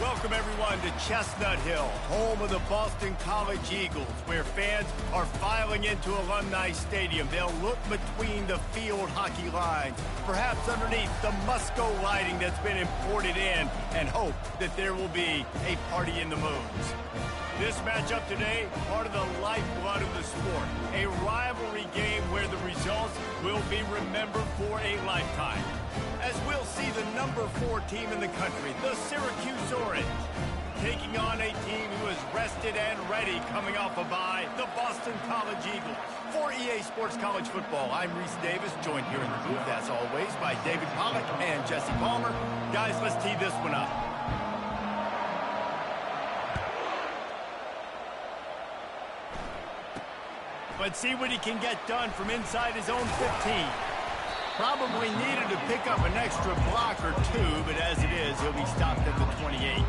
Welcome, everyone, to Chestnut Hill, home of the Boston College Eagles, where fans are filing into Alumni Stadium. They'll look between the field hockey lines, perhaps underneath the Musco lighting that's been imported in, and hope that there will be a party in the moons. This matchup today, part of the lifeblood of the sport, a rivalry game where the results will be remembered for a lifetime. As we'll see the number 4 team in the country, the Syracuse Orange, taking on a team who is rested and ready coming off a bye, the Boston College Eagles. For EA Sports College Football, I'm Reese Davis, joined here in the booth, as always, by David Pollack and Jesse Palmer. Guys, let's tee this one up. Let's see what he can get done from inside his own 15. Probably needed to pick up an extra block or 2, but as it is, he'll be stopped at the 28.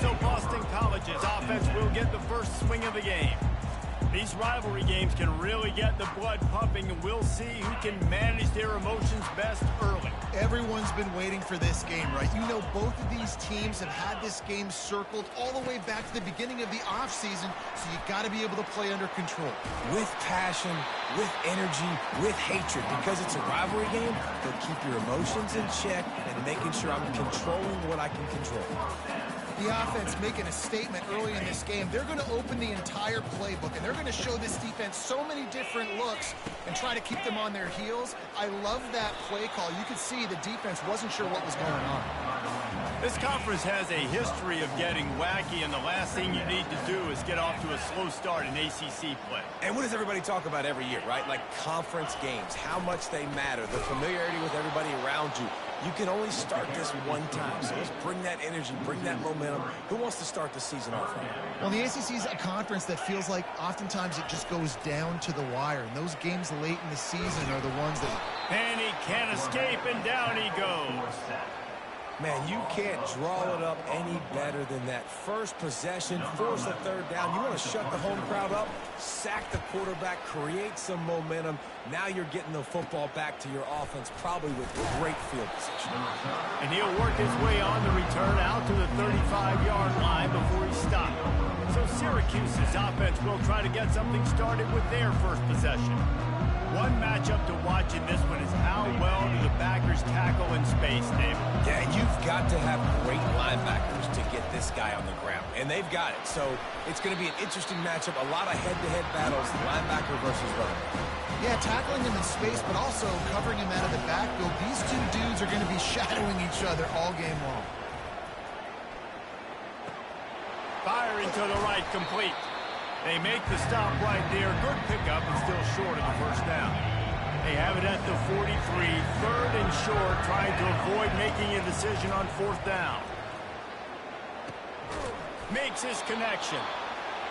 So Boston College's offense will get the first swing of the game. These rivalry games can really get the blood pumping, and we'll see who can manage their emotions best early. Everyone's been waiting for this game, right? You know, both of these teams have had this game circled all the way back to the beginning of the offseason, so you got to be able to play under control. With passion, with energy, with hatred, because it's a rivalry game, they'll keep your emotions in check and making sure I'm controlling what I can control. The offense making a statement early in this game. They're going to open the entire playbook, and they're going to show this defense so many different looks and try to keep them on their heels. I love that play call. You could see the defense wasn't sure what was going on. This conference has a history of getting wacky, and the last thing you need to do is get off to a slow start in ACC play. And what does everybody talk about every year, right? Like conference games, how much they matter, the familiarity with everybody around you. You can only start this one time, so let's bring that energy, bring that momentum. Who wants to start the season off right? Well, the ACC is a conference that feels like oftentimes it just goes down to the wire, and those games late in the season are the ones that... And he can't escape, and down he goes. Man, you can't draw it up any better than that. First possession, force a third down. You want to shut the home crowd up, sack the quarterback, create some momentum. Now you're getting the football back to your offense, probably with great field position. And he'll work his way on the return out to the 35-yard line before he's stopped. So Syracuse's offense will try to get something started with their first possession. One matchup to watch in this one is how well do the backers tackle in space, David. Yeah, you've got to have great linebackers to get this guy on the ground, and they've got it. So it's going to be an interesting matchup, a lot of head-to-head battles, linebacker versus runner. Yeah, tackling him in space, but also covering him out of the backfield. These two dudes are going to be shadowing each other all game long. Firing to the right, complete. They make the stop right there. Good pickup, and still short of the first down. They have it at the 43, third and short, trying to avoid making a decision on fourth down. Makes his connection.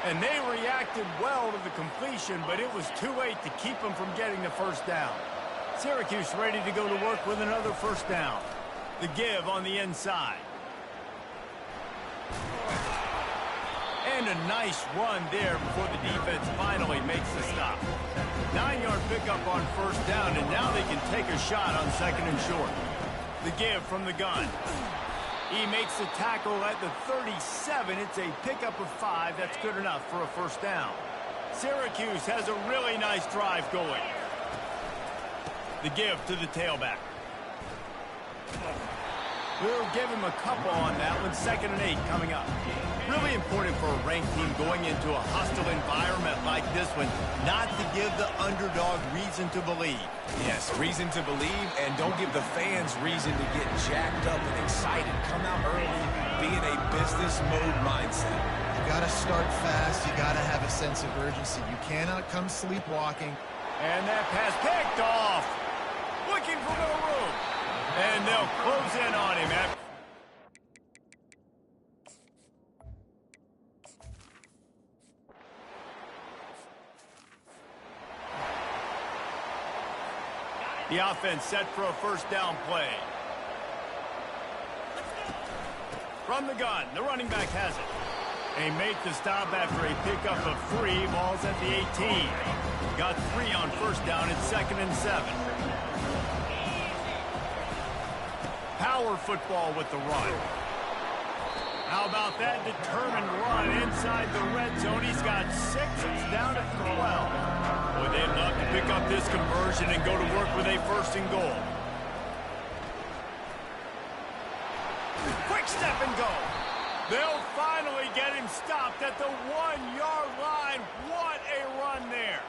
And they reacted well to the completion, but it was too late to keep them from getting the first down. Syracuse ready to go to work with another first down. The give on the inside. And a nice run there before the defense finally makes the stop. 9-yard pickup on first down, and now they can take a shot on second and short. The give from the gun. He makes the tackle at the 37. It's a pickup of 5. That's good enough for a first down. Syracuse has a really nice drive going. The give to the tailback. We'll give him a couple on that one. 2nd and 8 coming up. Really important for a ranked team going into a hostile environment like this one, not to give the underdog reason to believe. Yes, reason to believe, and don't give the fans reason to get jacked up and excited. Come out early, be in a business mode mindset. You got to start fast. You got to have a sense of urgency. You cannot come sleepwalking. And that pass picked off. Looking for more room. And they'll close in on him. The offense set for a first down play. From the gun, the running back has it. They make the stop after a pickup of 3. Ball's at the 18. Got 3 on first down. It's 2nd and 7. Power football with the run. How about that determined run inside the red zone? He's got 6. It's down to 12. Boy, they'd love to pick up this conversion and go to work with a 1st and goal. Quick step and go. They'll finally get him stopped at the 1-yard line. What a run there.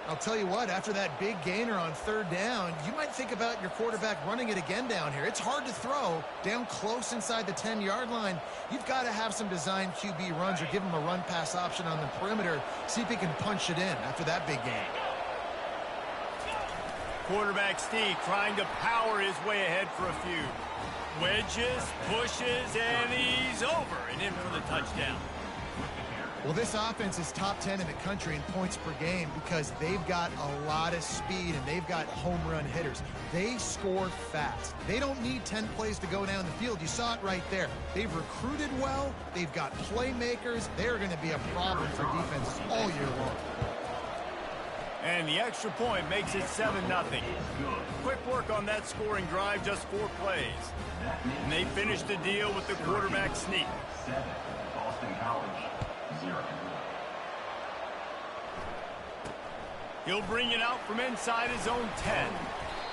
I'll tell you what, after that big gainer on 3rd down, you might think about your quarterback running it again down here. It's hard to throw down close inside the 10-yard line. You've got to have some design QB runs or give him a run-pass option on the perimeter. See if he can punch it in after that big gain. Quarterback Steve trying to power his way ahead for a few. Wedges, pushes, and he's over and in for the touchdown. Well, this offense is top 10 in the country in points per game because they've got a lot of speed and they've got home run hitters. They score fast. They don't need 10 plays to go down the field. You saw it right there. They've recruited well. They've got playmakers. They're going to be a problem for defenses all year long. And the extra point makes it 7-0. Quick work on that scoring drive, just 4 plays. And they finish the deal with the quarterback sneak. Boston College, 0. He'll bring it out from inside his own 10.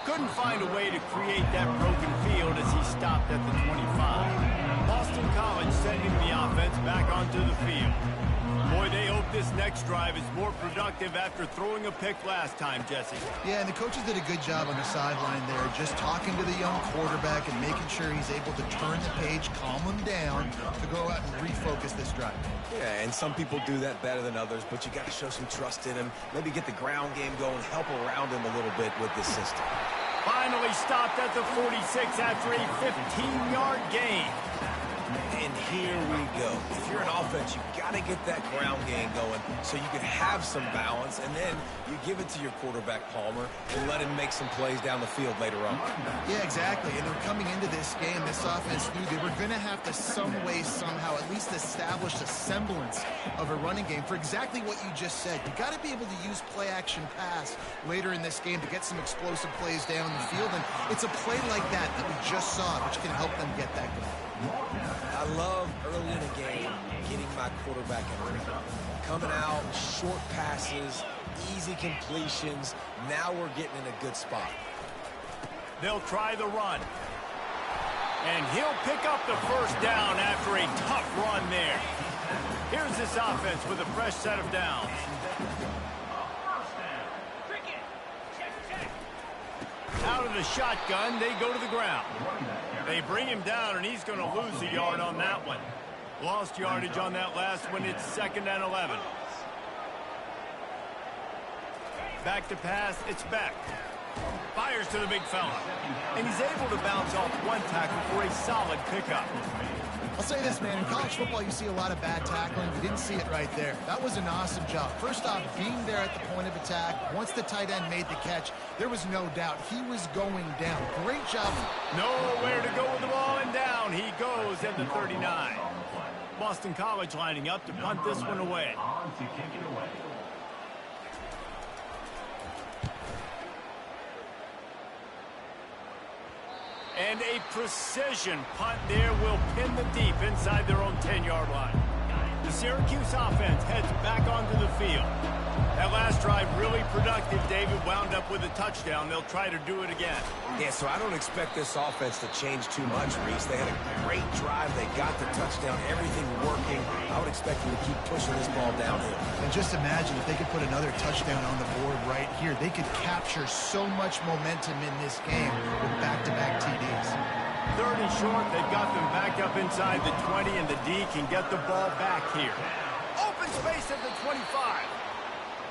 Couldn't find a way to create that broken field as he stopped at the 25. Boston College sending the offense back onto the field. Boy, they hope this next drive is more productive after throwing a pick last time, Jesse. Yeah, and the coaches did a good job on the sideline there, just talking to the young quarterback and making sure he's able to turn the page, calm him down, to go out and refocus this drive. Yeah, and some people do that better than others, but you got to show some trust in him. Maybe get the ground game going, help around him a little bit with this system. Finally stopped at the 46 after a 15-yard gain. And here we go. If you're an offense, you've got to get that ground game going so you can have some balance, and then you give it to your quarterback, Palmer, and let him make some plays down the field later on. Yeah, exactly. And they're coming into this game, this offense knew they were going to have to some way, somehow, at least establish a semblance of a running game for exactly what you just said. You got to be able to use play-action pass later in this game to get some explosive plays down the field, and it's a play like that that we just saw, which can help them get that going. I love early in the game getting my quarterback in rhythm. Coming out, short passes, easy completions. Now we're getting in a good spot. They'll try the run. And he'll pick up the 1st down after a tough run there. Here's this offense with a fresh set of downs. Out of the shotgun, they go to the ground. They bring him down, and he's going to lose a yard on that one. Lost yardage on that last one. It's 2nd and 11. Back to pass. It's Beck. Fires to the big fella. And he's able to bounce off one tackle for a solid pickup. I'll say this, man, in college football you see a lot of bad tackling. You didn't see it right there. That was an awesome job. First off, being there at the point of attack. Once the tight end made the catch, there was no doubt he was going down. Great job. Nowhere to go with the ball, and down he goes at the 39. Boston College lining up to punt this one away. On to kick it away. And a precision punt there will pin the deep inside their own 10-yard line. The Syracuse offense heads back onto the field. That last drive really productive. David wound up with a touchdown. They'll try to do it again. Yeah, so I don't expect this offense to change too much, Reese. They had a great drive. They got the touchdown, everything working. I would expect them to keep pushing this ball downhill. And just imagine if they could put another touchdown on the board right here. They could capture so much momentum in this game with back-to-back TDs. 3rd and short. They've got them backed up inside the 20, and the D can get the ball back here. Open space at the 25.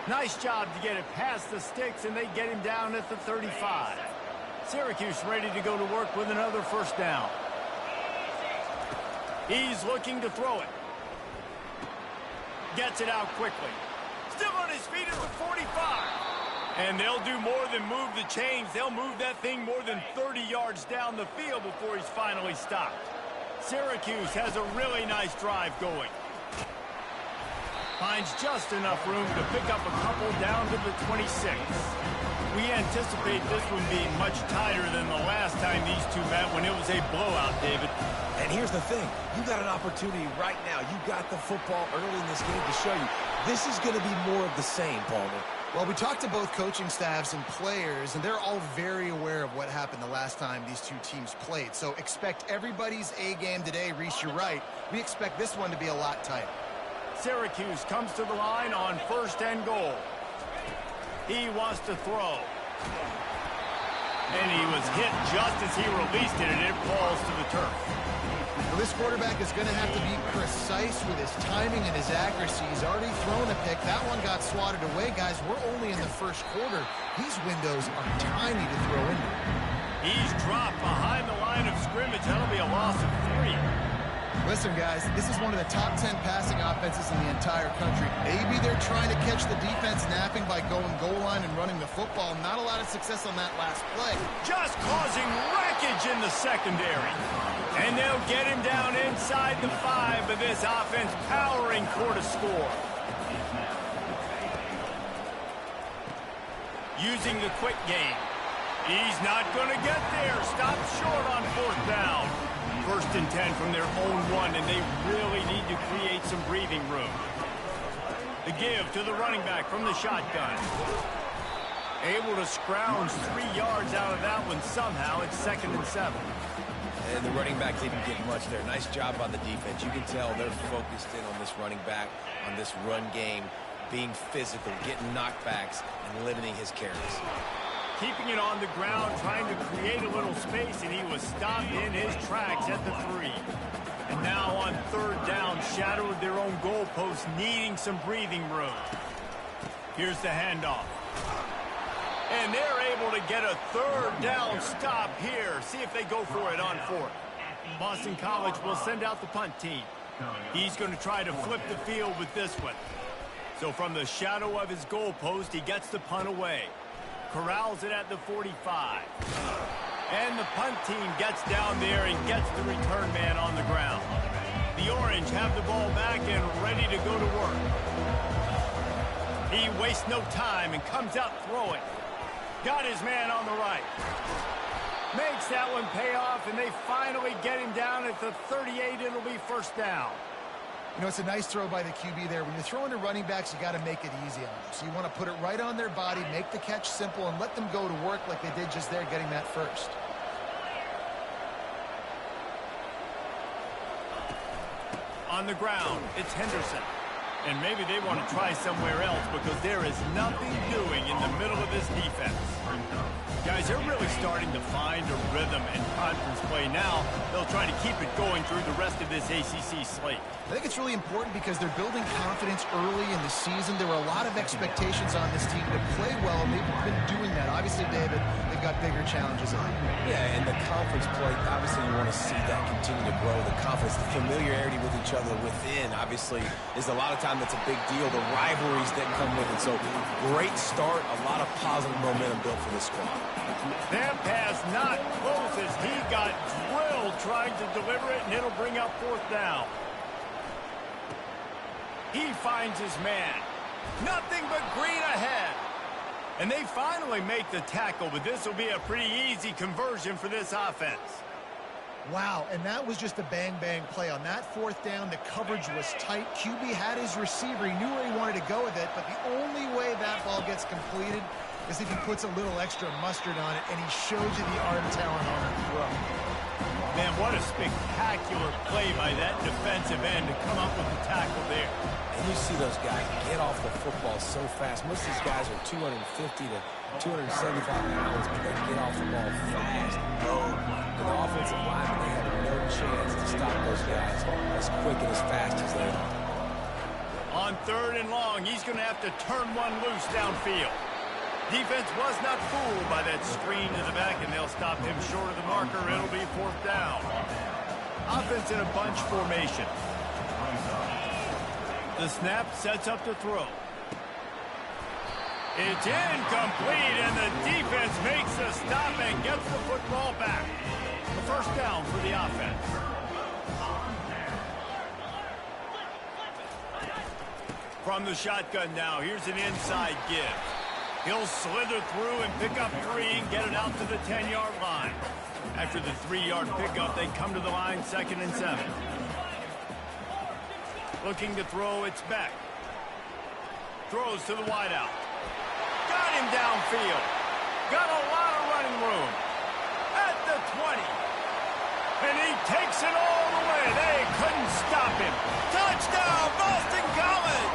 Nice job to get it past the sticks, and they get him down at the 35. Syracuse ready to go to work with another 1st down. He's looking to throw it. Gets it out quickly. Still on his feet at the 45. And they'll do more than move the chains. They'll move that thing more than 30 yards down the field before he's finally stopped. Syracuse has a really nice drive going. Finds just enough room to pick up a couple down to the 26. We anticipate this one being much tighter than the last time these two met when it was a blowout, David. And here's the thing. You got an opportunity right now. You got the football early in this game to show you this is going to be more of the same, Palmer. Well, we talked to both coaching staffs and players, and they're all very aware of what happened the last time these two teams played. So expect everybody's A game today. Reese, you're right. We expect this one to be a lot tighter. Syracuse comes to the line on 1st and goal. He wants to throw. And he was hit just as he released it, and it falls to the turf. Well, this quarterback is going to have to be precise with his timing and his accuracy. He's already thrown a pick. That one got swatted away, guys. We're only in the first quarter. These windows are tiny to throw into. He's dropped behind the line of scrimmage. That'll be a loss of 3. Listen, guys, this is one of the top 10 passing offenses in the entire country. Maybe they're trying to catch the defense napping by going goal line and running the football. Not a lot of success on that last play. Just causing wreckage in the secondary. And they'll get him down inside the 5, but this offense powering for to score. Using the quick game. He's not going to get there. Stop short on 4th down. 1st and 10 from their own 1, and they really need to create some breathing room. The give to the running back from the shotgun. Able to scrounge 3 yards out of that one somehow. It's 2nd and 7. And the running back didn't get much there. Nice job on the defense. You can tell they're focused in on this running back, on this run game, being physical, getting knockbacks, and limiting his carries. Keeping it on the ground, trying to create a little space, and he was stopped in his tracks at the 3. And now on 3rd down, shadowed their own goalpost, needing some breathing room. Here's the handoff. And they're able to get a 3rd down stop here. See if they go for it on 4th. Boston College will send out the punt team. He's going to try to flip the field with this one. So from the shadow of his goalpost, he gets the punt away. Corrals it at the 45. And the punt team gets down there and gets the return man on the ground. The Orange have the ball back and ready to go to work. He wastes no time and comes out throwing. Got his man on the right. Makes that one pay off, and they finally get him down at the 38. It'll be 1st down. You know, it's a nice throw by the QB there. When you're throwing to running backs, you got to make it easy on them. So you want to put it right on their body, make the catch simple, and let them go to work like they did just there, getting that first. On the ground, it's Henderson. And maybe they want to try somewhere else because there is nothing doing in the middle of this defense. Guys, they're really starting to find a rhythm in conference play now. They'll try to keep it going through the rest of this ACC slate. I think it's really important because they're building confidence early in the season. There were a lot of expectations on this team to play well, and they've been doing that. Obviously, David, they've got bigger challenges ahead. Yeah, and the conference play, obviously you want to see that continue to grow. The confidence, the familiarity with each other within, obviously, is a lot of time that's a big deal. The rivalries that come with it. So, great start, a lot of positive momentum built for this squad. That pass not close as he got drilled trying to deliver it, and it'll bring up 4th down. He finds his man. Nothing but green ahead. And they finally make the tackle, but this will be a pretty easy conversion for this offense. Wow, and that was just a bang-bang play. On that 4th down, the coverage was tight. QB had his receiver. He knew where he wanted to go with it, but the only way that ball gets completed is if he puts a little extra mustard on it, and he shows you the arm talent on the throw. Man, what a spectacular play by that defensive end to come up with the tackle there. And you see those guys get off the football so fast. Most of these guys are 250 to 275 pounds, but they get off the ball fast, low. And the offensive linemen, they have no chance to stop those guys as quick and as fast as they are. On 3rd and long, he's going to have to turn one loose downfield. Defense was not fooled by that screen to the back, and they'll stop him short of the marker. It'll be 4th down. Offense in a bunch formation. The snap sets up the throw. It's incomplete, and the defense makes the stop and gets the football back. The 1st down for the offense. From the shotgun now, here's an inside give. He'll slither through and pick up 3 and get it out to the 10-yard line. After the 3-yard pickup, they come to the line 2nd and 7. Looking to throw, it's Beck. Throws to the wideout. Got him downfield. Got a lot of running room. At the 20. And he takes it all the way. They couldn't stop him. Touchdown, Boston College!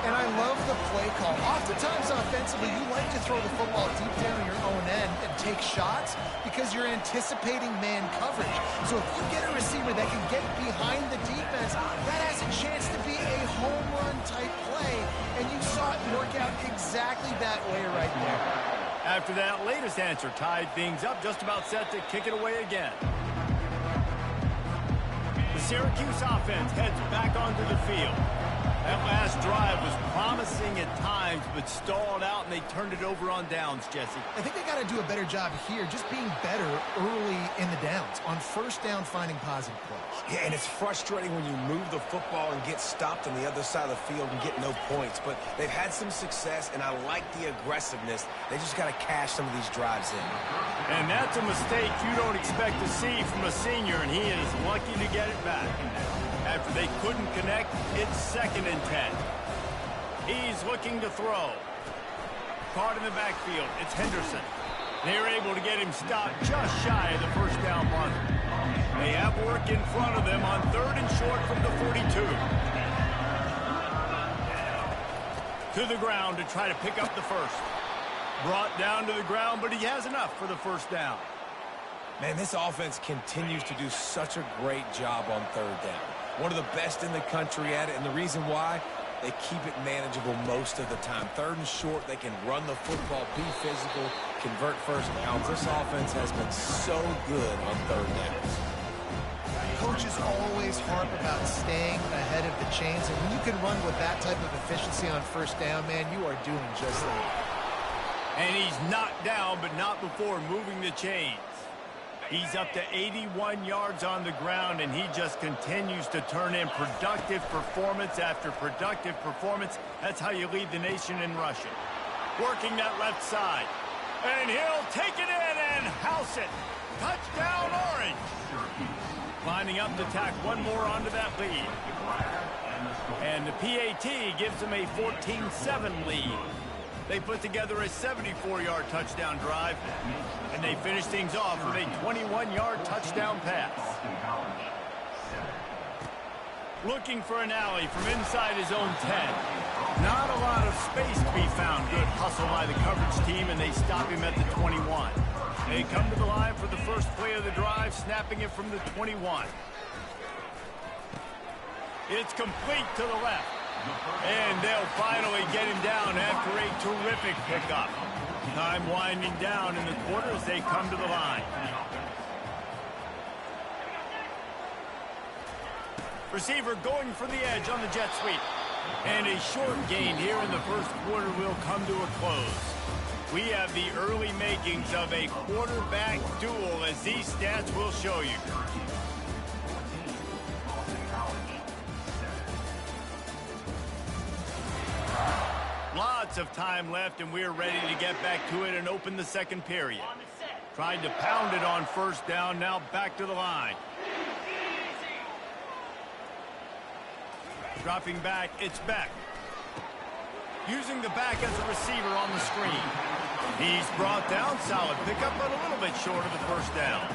And I love the play call. Oftentimes offensively, you like to throw the football deep down on your own end and take shots because you're anticipating man coverage. So if you get a receiver that can get behind the defense, that has a chance to be a home run type play. And you saw it work out exactly that way right there. After that latest answer tied things up, just about set to kick it away again. The Syracuse offense heads back onto the field. That last drive was promising at times, but stalled out, and they turned it over on downs, Jesse. I think they got to do a better job here, just being better early in the downs, on first down finding positive plays. Yeah, and it's frustrating when you move the football and get stopped on the other side of the field and get no points. But they've had some success, and I like the aggressiveness. They just got to cash some of these drives in. And that's a mistake you don't expect to see from a senior, and he is lucky to get it back. After they couldn't connect, it's 2nd and 10. He's looking to throw. Caught in the backfield, it's Henderson. They're able to get him stopped just shy of the first down marker. They have work in front of them on 3rd and short from the 42. To the ground to try to pick up the first. Brought down to the ground, but he has enough for the first down. Man, this offense continues to do such a great job on 3rd down. One of the best in the country at it, and the reason why, they keep it manageable most of the time. 3rd and short, they can run the football, be physical, convert first downs. This offense has been so good on 3rd downs. Coaches always harp about staying ahead of the chains, and when you can run with that type of efficiency on first down, man, you are doing just that. And he's knocked down, but not before moving the chains. He's up to 81 yards on the ground, and he just continues to turn in productive performance after productive performance. That's how you lead the nation in rushing. Working that left side. And he'll take it in and house it. Touchdown, Orange. Lining up to tack one more onto that lead. And the PAT gives them a 14-7 lead. They put together a 74-yard touchdown drive, and they finish things off with a 21-yard touchdown pass. Looking for an alley from inside his own 10. Not a lot of space to be found. Good hustle by the coverage team, and they stop him at the 21. They come to the line for the first play of the drive, snapping it from the 21. It's complete to the left. And they'll finally get him down after a terrific pickup. Time winding down in the quarter as they come to the line. Receiver going for the edge on the jet sweep. And a short gain here in the first quarter will come to a close. We have the early makings of a quarterback duel, as these stats will show you. Lots of time left, and we're ready to get back to it and open the second period. Tried to pound it on first down, now back to the line. Dropping back, it's Beck. Using the back as a receiver on the screen. He's brought down, solid pickup, but a little bit short of the first down.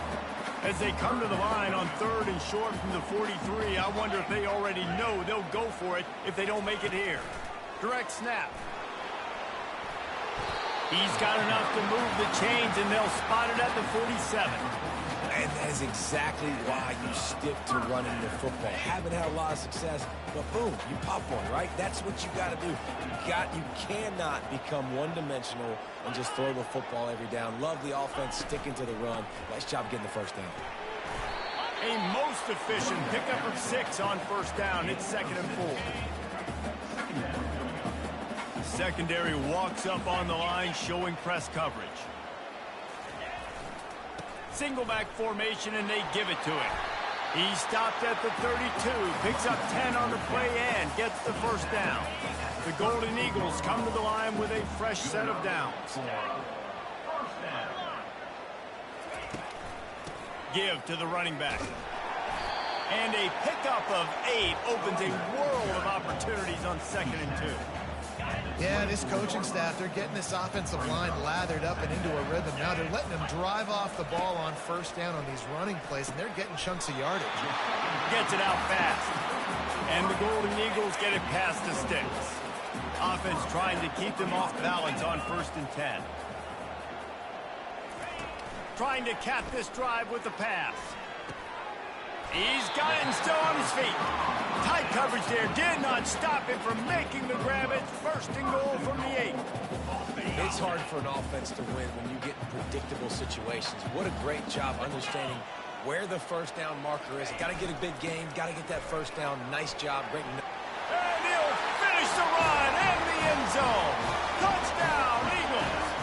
As they come to the line on 3rd and short from the 43, I wonder if they already know they'll go for it if they don't make it here. Direct snap. He's got enough to move the chains, and they'll spot it at the 47. And that is exactly why you stick to running the football. Haven't had a lot of success, but boom, you pop one, right? That's what you got to do. You cannot become one-dimensional and just throw the football every down. Love the offense sticking to the run. Nice job getting the first down. A most efficient pickup of 6 on first down. It's 2nd and 4. Secondary walks up on the line, showing press coverage. Single back formation, and they give it to him. He stopped at the 32, picks up 10 on the play and gets the first down. The Golden Eagles come to the line with a fresh set of downs. Give to the running back. And a pickup of 8 opens a world of opportunities on 2nd and 2. Yeah, this coaching staff, they're getting this offensive line lathered up and into a rhythm. Now they're letting them drive off the ball on first down on these running plays, and they're getting chunks of yardage. Gets it out fast. And the Golden Eagles get it past the sticks. Offense trying to keep them off balance on 1st and 10. Trying to cap this drive with the pass. He's got it and still on his feet. Tight coverage there. Did not stop him from making the grab. It's 1st and goal from the 8. It's hard for an offense to win when you get in predictable situations. What a great job understanding where the first down marker is. Got to get a big gain. Got to get that first down. Nice job. Great. And he'll finish the run in the end zone. Touchdown, Eagles.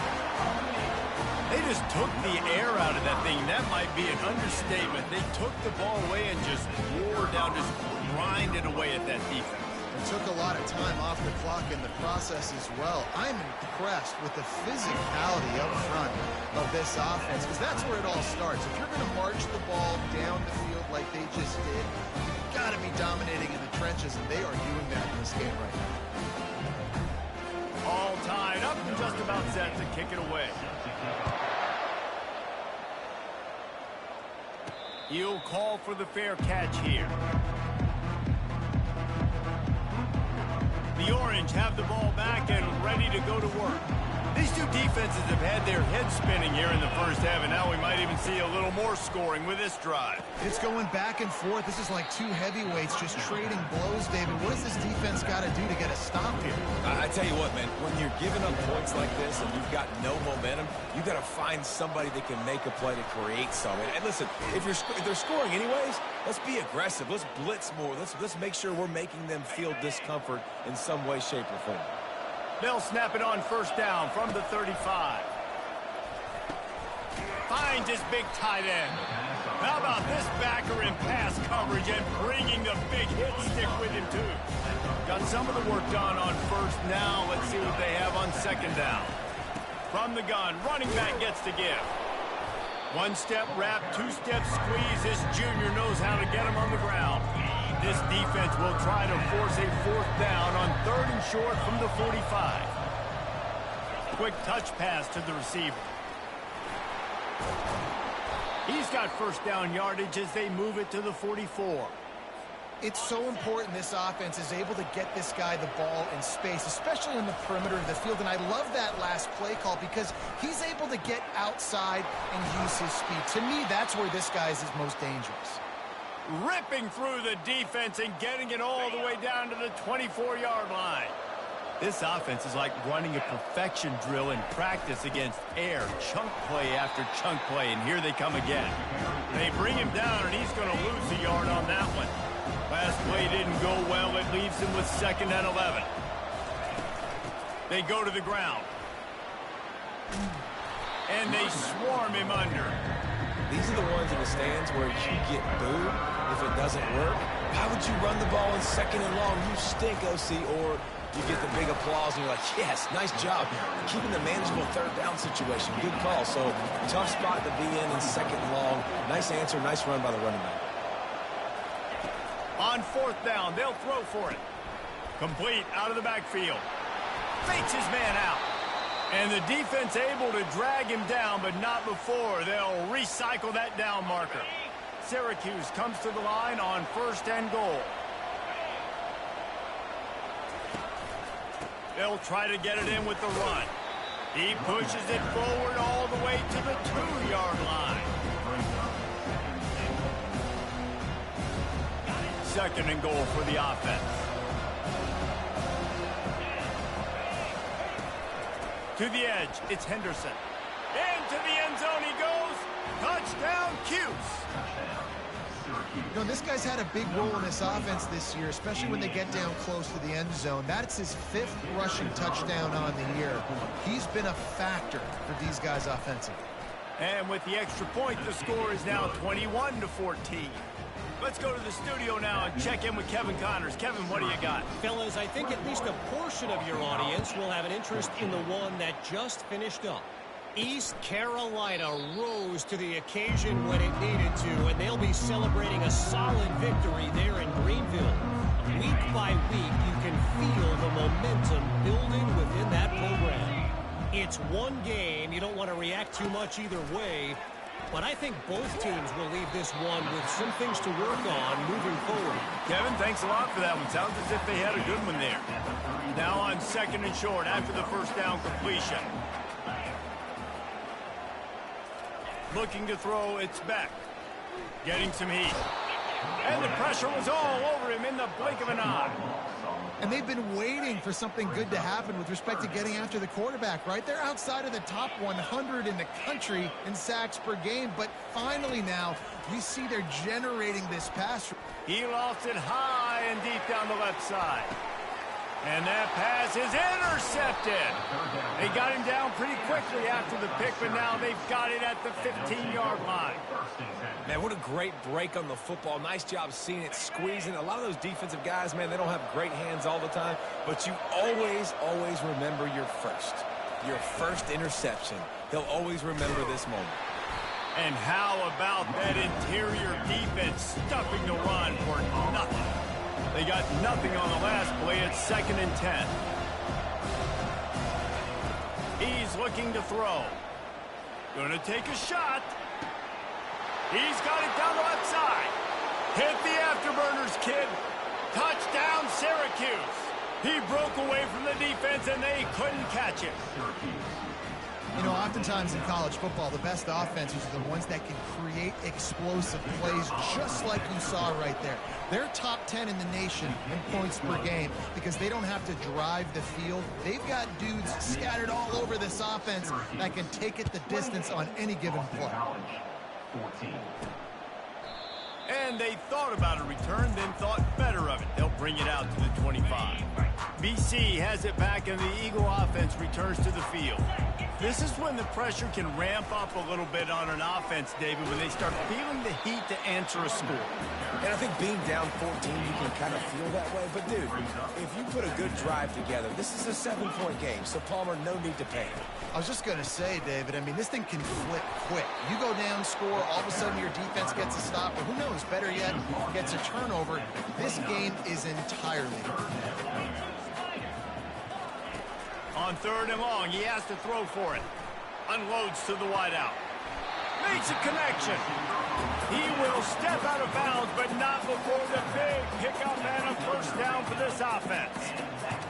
They just took the air out of that thing. That might be an understatement. They took the ball away and just wore down, just grinded away at that defense. It took a lot of time off the clock in the process as well. I'm impressed with the physicality up front of this offense, because that's where it all starts. If you're going to march the ball down the field like they just did, you've got to be dominating in the trenches, and they are doing that in this game right now. All tied up and just about set to kick it away. He'll call for the fair catch here. The Orange have the ball back and ready to go to work. These two defenses have had their heads spinning here in the first half, and now we might even see a little more scoring with this drive. It's going back and forth. This is like two heavyweights just trading blows, David. What does this defense got to do to get a stop here? I tell you what, man, when you're giving up points like this and you've got no momentum, you've got to find somebody that can make a play to create something. And listen, if they're scoring anyways, let's be aggressive. Let's blitz more. Let's make sure we're making them feel discomfort in some way, shape, or form. They'll snap it on first down from the 35. Finds his big tight end. How about this backer in pass coverage and bringing the big hit stick with him, too. Got some of the work done on first. Now let's see what they have on 2nd down. From the gun, running back gets to give. 1-step wrap, 2-step squeeze. This junior knows how to get him on the ground. This defense will try to force a 4th down on 3rd and short from the 45. Quick touch pass to the receiver. He's got first down yardage as they move it to the 44. It's so important this offense is able to get this guy the ball in space, especially on the perimeter of the field. And I love that last play call because he's able to get outside and use his speed. To me, that's where this guy is his most dangerous. Ripping through the defense and getting it all the way down to the 24-yard line. This offense is like running a perfection drill in practice against air, chunk play after chunk play, and here they come again. They bring him down, and he's going to lose a yard on that one. Last play didn't go well. It leaves him with 2nd and 11. They go to the ground. And they swarm him under. These are the ones in the stands where you get booed if it doesn't work. Why would you run the ball in 2nd and long? You stink, OC. Or you get the big applause and you're like, yes, nice job. Keeping the manageable 3rd down situation. Good call. So tough spot to be in 2nd and long. Nice answer, nice run by the running back. On 4th down, they'll throw for it. Complete out of the backfield. Fakes his man out. And the defense able to drag him down, but not before. They'll recycle that down marker. Syracuse comes to the line on 1st and goal. They'll try to get it in with the run. He pushes it forward all the way to the 2-yard line. 2nd and goal for the offense. To the edge, it's Henderson. Into the end zone he goes. Touchdown, Cuse. You know, this guy's had a big role in this offense this year, especially when they get down close to the end zone. That's his 5th rushing touchdown on the year. He's been a factor for these guys offensively. And with the extra point, the score is now 21-14. Let's go to the studio now and check in with Kevin Connors. Kevin, what do you got? Fellas, I think at least a portion of your audience will have an interest in the one that just finished up. East Carolina rose to the occasion when it needed to, and they'll be celebrating a solid victory there in Greenville. Week by week, you can feel the momentum building within that program. It's one game. You don't want to react too much either way. But I think both teams will leave this one with some things to work on moving forward. Kevin, thanks a lot for that one. Sounds as if they had a good one there. Now on 2nd and short after the first down completion. Looking to throw, it's Beck. Getting some heat. And the pressure was all over him in the blink of an eye. And they've been waiting for something good to happen with respect to getting after the quarterback, right? They're outside of the top 100 in the country in sacks per game, but finally now you see they're generating this pass. He lost it high and deep down the left side. And that pass is intercepted. They got him down pretty quickly after the pick, but now they've got it at the 15-yard line. Man, what a great break on the football. Nice job seeing it, squeezing. A lot of those defensive guys, man, they don't have great hands all the time, but you always, always remember your first interception. They'll always remember this moment. And how about that interior defense stuffing the run for nothing? They got nothing on the last play. It's 2nd and 10. He's looking to throw. Going to take a shot. He's got it down the left side. Hit the afterburners, kid. Touchdown, Syracuse. He broke away from the defense, and they couldn't catch him. You know, oftentimes in college football, the best offenses are the ones that can create explosive plays just like you saw right there. They're top 10 in the nation in points per game because they don't have to drive the field. They've got dudes scattered all over this offense that can take it the distance on any given play. 14. And they thought about a return, then thought better of it. They'll bring it out to the 25. BC has it back, and the Eagle offense returns to the field. This is when the pressure can ramp up a little bit on an offense, David, when they start feeling the heat to answer a score. And I think being down 14, you can kind of feel that way. But, dude, if you put a good drive together, this is a 7-point game. So, Palmer, no need to panic. I was just going to say, David, I mean, this thing can flip quick. You go down, score, all of a sudden your defense gets a stop, or who knows, better yet, gets a turnover. This game is entirely. On 3rd and long, he has to throw for it. Unloads to the wideout. Makes a connection. He will step out of bounds, but not before the big pickup and a first down for this offense.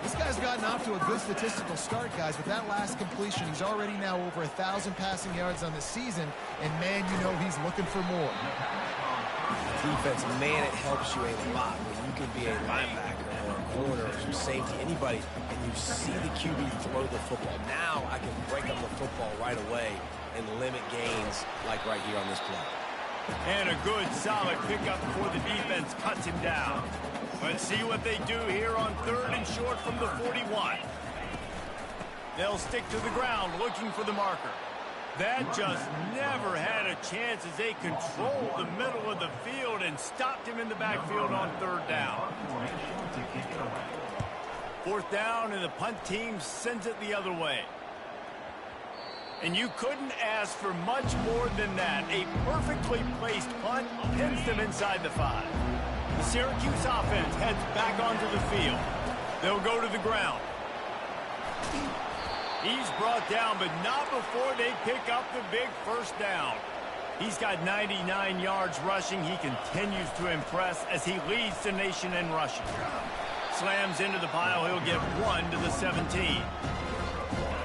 This guy's gotten off to a good statistical start, guys. With that last completion, he's already now over 1,000 passing yards on the season, and, man, you know he's looking for more. Defense, man, it helps you a lot when you can be a linebacker or a corner or some safety, anybody, and you see the QB throw the football. Now I can break up the football right away and limit gains like right here on this play. And a good, solid pickup before the defense cuts him down. Let's see what they do here on 3rd and short from the 41. They'll stick to the ground looking for the marker. That just never had a chance as they controlled the middle of the field and stopped him in the backfield on 3rd down. 4th down, and the punt team sends it the other way. And you couldn't ask for much more than that. A perfectly placed punt pins them inside the 5. The Syracuse offense heads back onto the field. They'll go to the ground. He's brought down, but not before they pick up the big first down. He's got 99 yards rushing. He continues to impress as he leads the nation in rushing. Slams into the pile. He'll get 1 to the 17.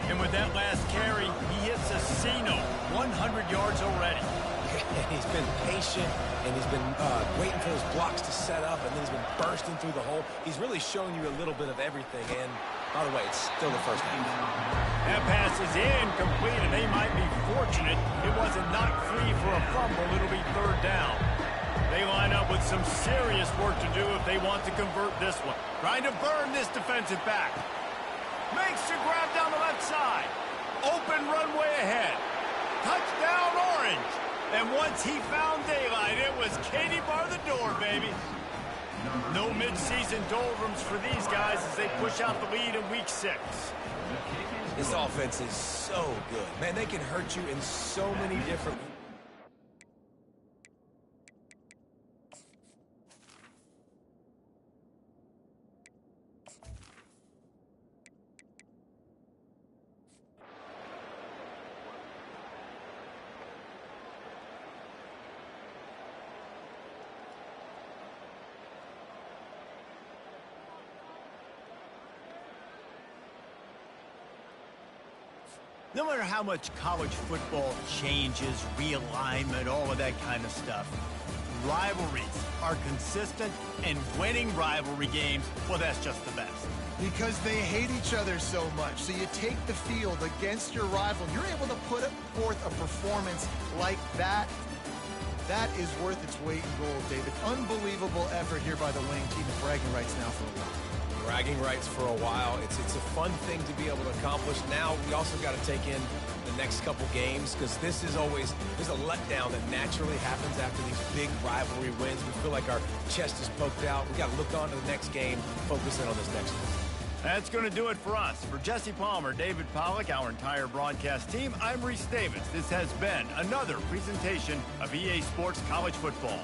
And with that last carry, he hits a C-note. 100 yards already. He's been patient, and he's been waiting for his blocks to set up, and then he's been bursting through the hole. He's really showing you a little bit of everything, and by the way, it's still the first half. That pass is incomplete, and they might be fortunate it wasn't knocked free for a fumble. It'll be 3rd down. They line up with some serious work to do if they want to convert this one. Trying to burn this defensive back. Makes the grab down the left side. Open runway ahead. Touchdown, Orange. And once he found daylight, it was Katie bar the door, baby. No mid-season doldrums for these guys as they push out the lead in week 6. This offense is so good. Man, they can hurt you in so many different ways. No matter how much college football changes, realignment, all of that kind of stuff, rivalries are consistent, and winning rivalry games, well, that's just the best. Because they hate each other so much. So you take the field against your rival. You're able to put forth a performance like that. That is worth its weight in gold, David. Unbelievable effort here by the winning team at bragging rights now for a while. Bragging rights for a while. It's a fun thing to be able to accomplish. Now we also got to take in the next couple games because there's a letdown that naturally happens after these big rivalry wins. We feel like our chest is poked out. We got to look on to the next game, focus in on this next one. That's going to do it for us. For Jesse Palmer, David Pollack, our entire broadcast team, I'm Reese Davis. This has been another presentation of EA Sports College Football.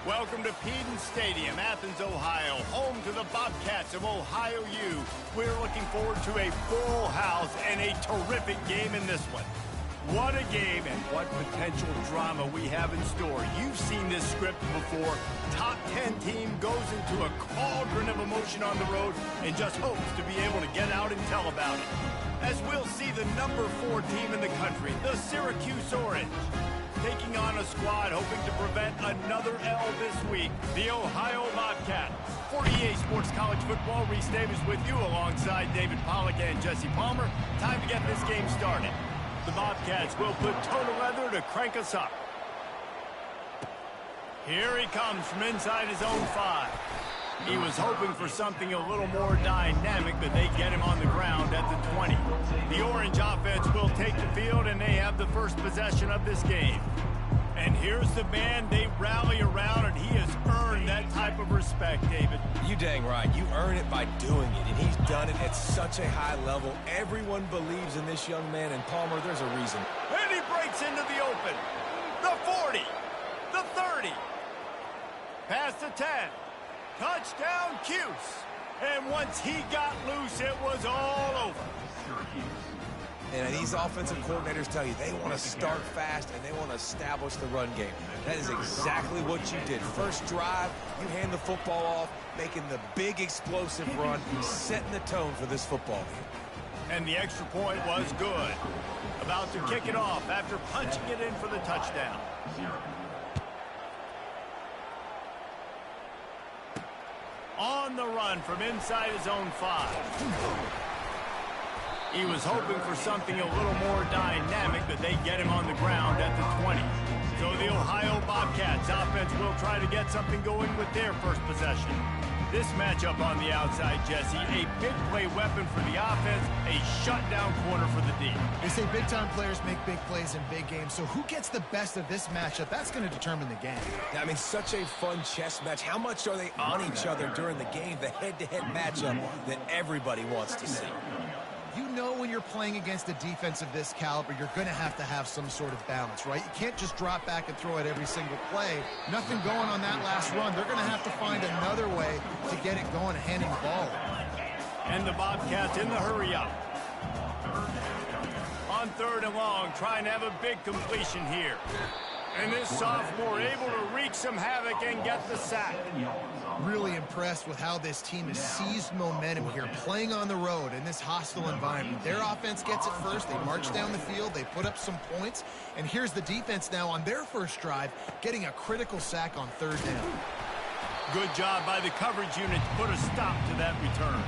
Welcome to Peden Stadium, Athens, Ohio, home to the Bobcats of Ohio U. We're looking forward to a full house and a terrific game in this one. What a game and what potential drama we have in store. You've seen this script before. Top 10 team goes into a cauldron of emotion on the road and just hopes to be able to get out and tell about it. As we'll see the number 4 team in the country, the Syracuse Orange, taking on a squad hoping to prevent another L this week, the Ohio Bobcats. For EA Sports College Football, Reese Davis with you alongside David Pollack and Jesse Palmer. Time to get this game started. The Bobcats will put total leather to crank us up. Here he comes from inside his own 5. He was hoping for something a little more dynamic, but they get him on the ground at the 20. The Orange offense will take the field, and they have the first possession of this game. And here's the man they rally around, and he has earned that type of respect, David. You dang right. You earn it by doing it, and he's done it at such a high level. Everyone believes in this young man, and Palmer, there's a reason. And he breaks into the open. The 40. The 30. Past the 10. Touchdown, Cuse. And once he got loose, it was all over. And these offensive coordinators tell you they want to start fast and they want to establish the run game. That is exactly what you did. First drive, you hand the football off, making the big explosive run, setting the tone for this football game. And the extra point was good. About to kick it off after punching it in for the touchdown. On the run from inside his own 5. He was hoping for something a little more dynamic, but they get him on the ground at the 20. So the Ohio Bobcats offense will try to get something going with their first possession. This matchup on the outside, Jesse, a big play weapon for the offense, a shutdown corner for the D. They say big-time players make big plays in big games, so who gets the best of this matchup? That's going to determine the game. I mean, such a fun chess match. How much are they on each other during the game? The head-to-head matchup that everybody wants to see. You know when you're playing against a defense of this caliber, you're going to have some sort of balance, right? You can't just drop back and throw it every single play. Nothing going on that last run. They're going to have to find another way to get it going and handing the ball. And the Bobcats in the hurry up. On 3rd and long, trying to have a big completion here. And this sophomore able to wreak some havoc and get the sack. Really impressed with how this team has seized momentum here, playing on the road in this hostile environment. Their offense gets it first. They march down the field. They put up some points. And here's the defense now on their first drive, getting a critical sack on 3rd down. Good job by the coverage unit to put a stop to that return.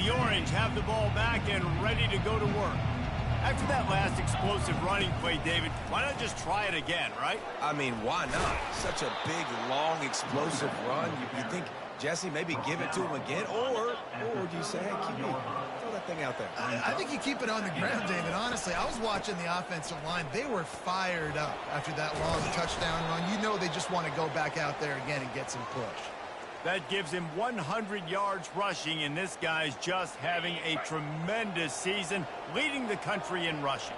The Orange have the ball back and ready to go to work. After that last explosive running play, David, why not just try it again, right? I mean, why not? Such a big, long, explosive run. You think, Jesse, maybe give it to him again? Or do you say, hey, throw that thing out there? I think you keep it on the ground, David. Honestly, I was watching the offensive line. They were fired up after that long touchdown run. You know they just want to go back out there again and get some push. That gives him 100 yards rushing, and this guy's just having a tremendous season, leading the country in rushing.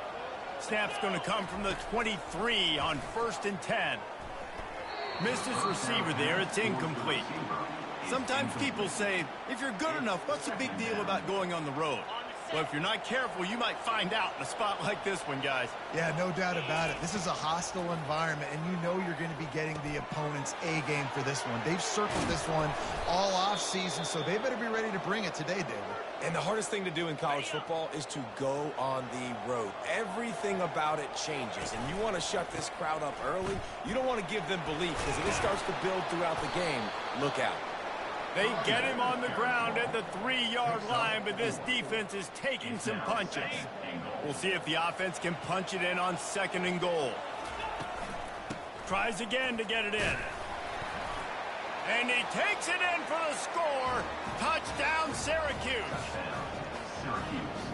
Snap's going to come from the 23 on 1st and 10. Missed his receiver there. It's incomplete. Sometimes people say, if you're good enough, what's the big deal about going on the road? Well, if you're not careful, you might find out in a spot like this one, guys. Yeah, no doubt about it. This is a hostile environment, and you know you're going to be getting the opponent's A game for this one. They've circled this one all off-season, so they better be ready to bring it today, David. And the hardest thing to do in college football is to go on the road. Everything about it changes, and you want to shut this crowd up early. You don't want to give them belief, because if it starts to build throughout the game, look out. They get him on the ground at the 3-yard line, but this defense is taking some punches. We'll see if the offense can punch it in on 2nd and goal. Tries again to get it in. And he takes it in for the score. Touchdown, Syracuse.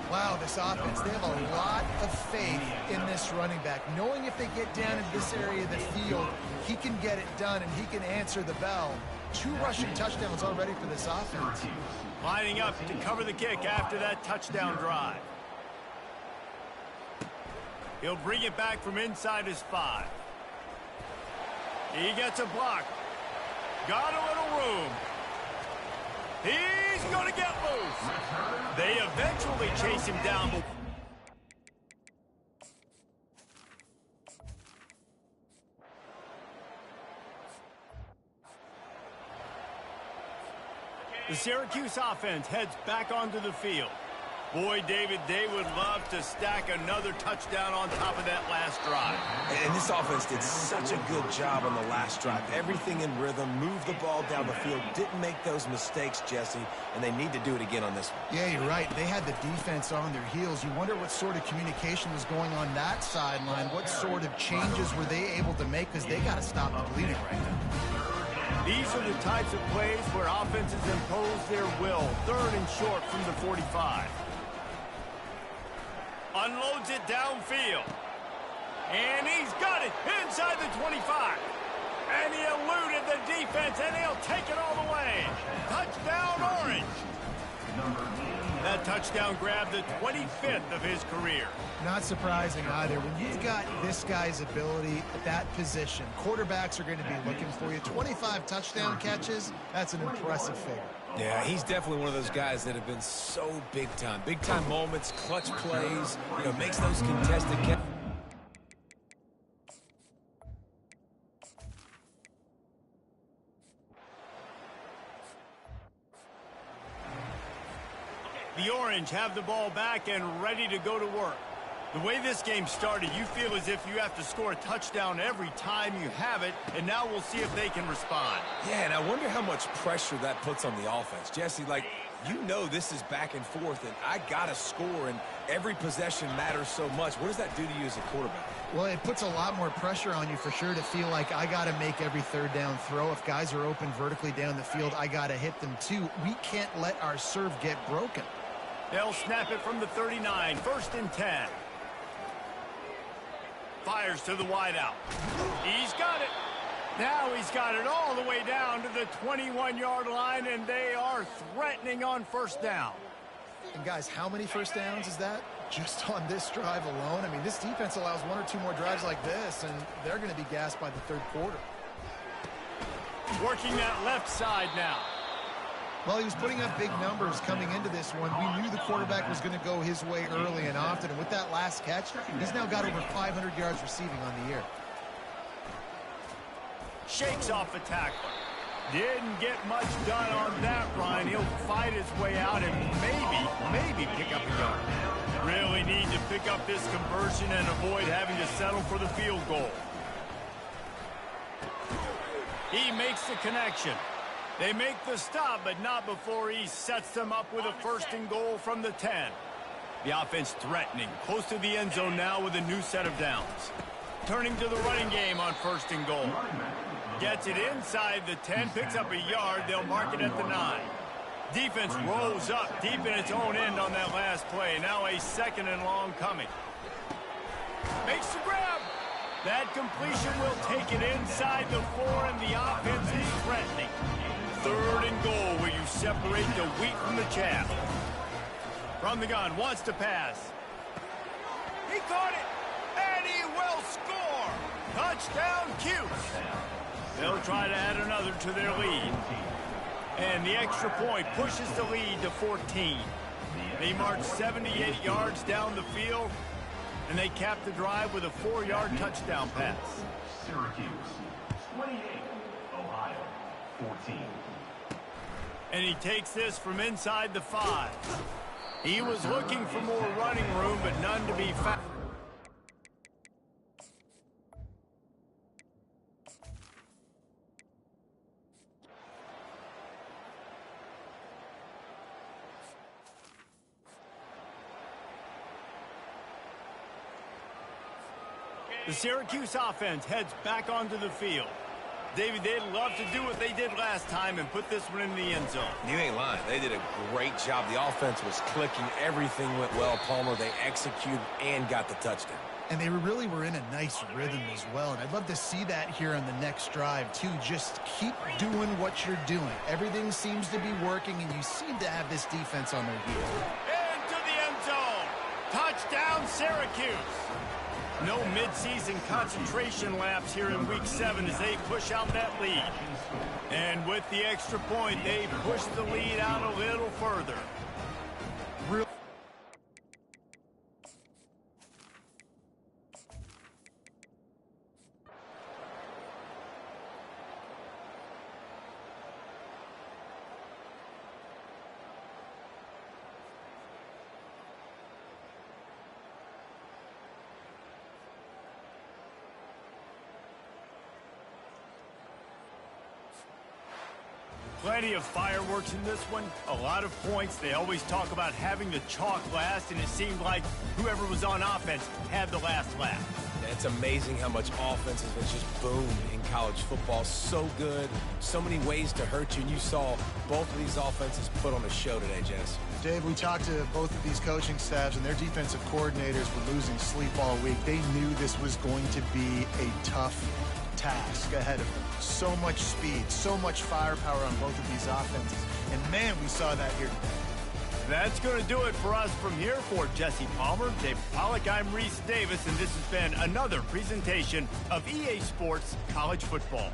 Wow, this offense, they have a lot of faith in this running back, knowing if they get down in this area of the field, he can get it done and he can answer the bell. 2 rushing touchdowns already for this offense. Lining up to cover the kick after that touchdown drive. He'll bring it back from inside his 5. He gets a block. Got a little room. He's going to get loose. They eventually chase him down, but the Syracuse offense heads back onto the field. Boy, David, they would love to stack another touchdown on top of that last drive. And this offense did such a good job on the last drive. Everything in rhythm, moved the ball down the field, didn't make those mistakes, Jesse, and they need to do it again on this one. Yeah, you're right. They had the defense on their heels. You wonder what sort of communication was going on that sideline. What sort of changes were they able to make, because they got to stop the bleeding right now. These are the types of plays where offenses impose their will. 3rd and short from the 45. Unloads it downfield. And he's got it inside the 25. And he eluded the defense, and he'll take it all the way. Touchdown, Orange. That touchdown grabbed the 25th of his career. Not surprising either. When you've got this guy's ability at that position, quarterbacks are going to be looking for you. 25 touchdown catches, that's an impressive figure. Yeah, he's definitely one of those guys that have been so big time. Big time moments, clutch plays, makes those contested catches. The Orange have the ball back and ready to go to work. The way this game started, you feel as if you have to score a touchdown every time you have it, and now we'll see if they can respond. Yeah, and I wonder how much pressure that puts on the offense. Jesse, like, you know this is back and forth, and I got to score, and every possession matters so much. What does that do to you as a quarterback? Well, it puts a lot more pressure on you for sure to feel like I got to make every third down throw. If guys are open vertically down the field, I got to hit them too. We can't let our serve get broken. They'll snap it from the 39, 1st and 10. Fires to the wideout. He's got it. Now he's got it all the way down to the 21-yard line, and they are threatening on 1st down. And guys, how many first downs is that? Just on this drive alone? I mean, this defense allows 1 or 2 more drives like this, and they're going to be gassed by the 3rd quarter. Working that left side now. Well, he was putting up big numbers coming into this one. We knew the quarterback was going to go his way early and often, and with that last catch, he's now got over 500 yards receiving on the year. Shakes off a tackler. Didn't get much done on that run. He'll fight his way out and maybe pick up a yard. Really need to pick up this conversion and avoid having to settle for the field goal. He makes the connection. They make the stop, but not before he sets them up with a 1st and goal from the 10. The offense threatening, close to the end zone now with a new set of downs. Turning to the running game on 1st and goal. Gets it inside the 10, picks up a yard. They'll mark it at the 9. Defense rolls up deep in its own end on that last play. Now a 2nd and long coming. Makes the grab. That completion will take it inside the 4, and the offense is threatening. 3rd and goal where you separate the wheat from the chaff. From the gun, wants to pass. He caught it, and he will score. Touchdown, Cuse. They'll try to add another to their lead. And the extra point pushes the lead to 14. They march 78 yards down the field, and they cap the drive with a 4-yard touchdown pass. Syracuse, 28. Ohio, 14. And he takes this from inside the 5. He was looking for more running room, but none to be found. The Syracuse offense heads back onto the field. David, they'd love to do what they did last time and put this one in the end zone. You ain't lying. They did a great job. The offense was clicking. Everything went well, Palmer. They executed and got the touchdown. And they really were in a nice rhythm as well. And I'd love to see that here on the next drive, too. Just keep doing what you're doing. Everything seems to be working, and you seem to have this defense on their heels. Into the end zone. Touchdown, Syracuse. No midseason concentration laps here in Week 7 as they push out that lead. And with the extra point, they push the lead out a little further. Plenty of fireworks in this one, a lot of points. They always talk about having the chalk last, and it seemed like whoever was on offense had the last lap. It's amazing how much offense has just boomed in college football. So good, so many ways to hurt you, and you saw both of these offenses put on a show today, Jess. Dave, we talked to both of these coaching staffs, and their defensive coordinators were losing sleep all week. They knew this was going to be a tough task ahead of them. So much speed, so much firepower on both of these offenses. And, man, we saw that here today. That's going to do it for us from here. For Jesse Palmer, Dave Pollack, I'm Reese Davis, and this has been another presentation of EA Sports College Football.